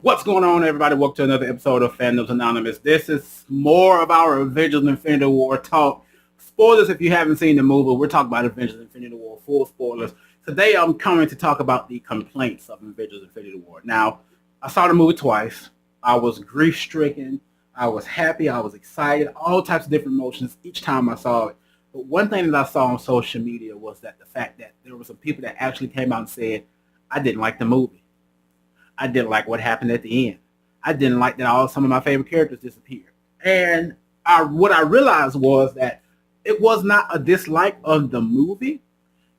What's going on, everybody? Welcome to another episode of Fandoms Anonymous. This is more of our Avengers Infinity War talk. Spoilers if you haven't seen the movie. We're talking about Avengers Infinity War, full spoilers. Today I'm coming to talk about the complaints of Avengers Infinity War. Now, I saw the movie twice. I was grief-stricken. I was happy. I was excited. All types of different emotions each time I saw it. But one thing that I saw on social media was that the fact that there were some people that actually came out and said, I didn't like the movie. I didn't like what happened at the end. I didn't like that some of my favorite characters disappeared. And what I realized was that it was not a dislike of the movie.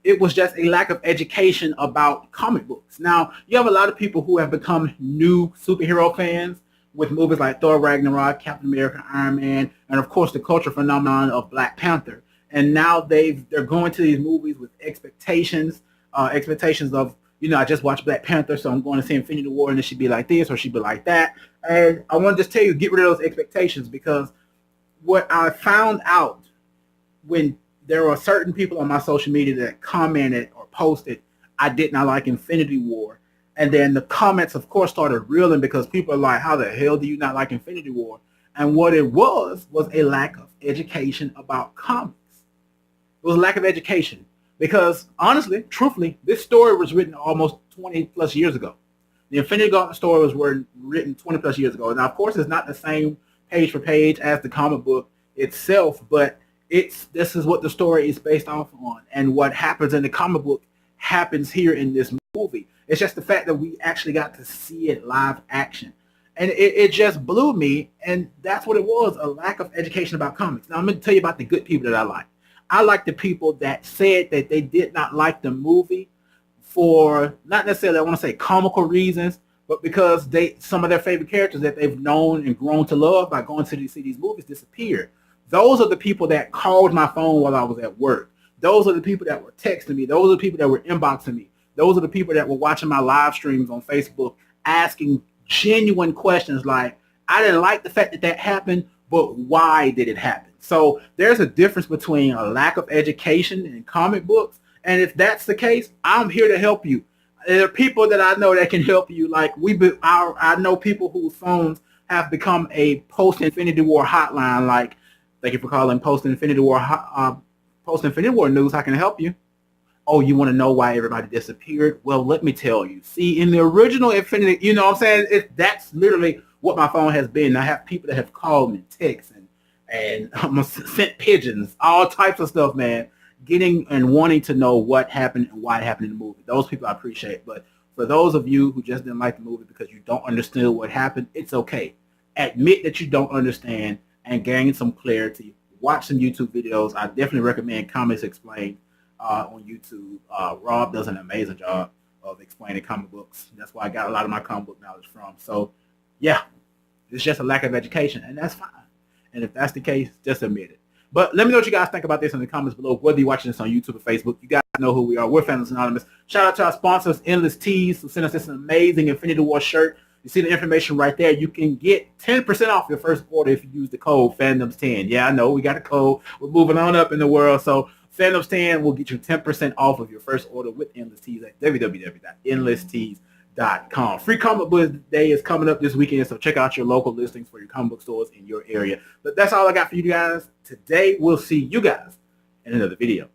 It was just a lack of education about comic books. Now, you have a lot of people who have become new superhero fans with movies like Thor Ragnarok, Captain America, Iron Man, and of course the culture phenomenon of Black Panther. And now they're going to these movies with expectations of, I just watched Black Panther, so I'm going to see Infinity War, and it should be like this or should be like that. And I want to just tell you, get rid of those expectations, because what I found out when there are certain people on my social media that commented or posted, I did not like Infinity War. And then the comments, of course, started reeling because people are like, how the hell do you not like Infinity War? And what it was a lack of education about comics. It was a lack of education. Because honestly, truthfully, this story was written almost 20 plus years ago. The Infinity Gauntlet story was written 20 plus years ago. Now, of course, it's not the same page for page as the comic book itself, but this is what the story is based off on. And what happens in the comic book happens here in this movie. It's just the fact that we actually got to see it live action. And it just blew me. And that's what it was, a lack of education about comics. Now, I'm going to tell you about the good people that I like. I like the people that said that they did not like the movie for not necessarily, I want to say, comical reasons, but because some of their favorite characters that they've known and grown to love by going to see these movies disappeared. Those are the people that called my phone while I was at work. Those are the people that were texting me. Those are the people that were inboxing me. Those are the people that were watching my live streams on Facebook, asking genuine questions like, I didn't like the fact that happened, but why did it happen? So there's a difference between a lack of education in comic books, and if that's the case, I'm here to help you. There are people that I know that can help you. Like I know people whose phones have become a post-Infinity War hotline. Like, thank you for calling post-Infinity War news. How can I help you? Oh, you want to know why everybody disappeared? Well, let me tell you. See, in the original Infinity, you know what I'm saying? That's literally what my phone has been. I have people that have called me, texts, and sent pigeons, all types of stuff, man, getting and wanting to know what happened and why it happened in the movie. Those people I appreciate. But for those of you who just didn't like the movie because you don't understand what happened, it's okay. Admit that you don't understand and gain some clarity. Watch some YouTube videos. I definitely recommend Comics Explained on YouTube. Rob does an amazing job of explaining comic books. That's why I got a lot of my comic book knowledge from. So, yeah, it's just a lack of education, and that's fine. And if that's the case, just admit it. But let me know what you guys think about this in the comments below. Whether you're watching this on YouTube or Facebook, you guys know who we are. We're Fandoms Anonymous. Shout out to our sponsors, Endless Tees, who sent us this amazing Infinity War shirt. You see the information right there. You can get 10% off your first order if you use the code Fandoms10. Yeah, I know we got a code. We're moving on up in the world. So Fandoms10 will get you 10% off of your first order with Endless Tees at www.endlesstees.com. Free Comic Book Day is coming up this weekend, so check out your local listings for your comic book stores in your area. But that's all I got for you guys today. We'll see you guys in another video.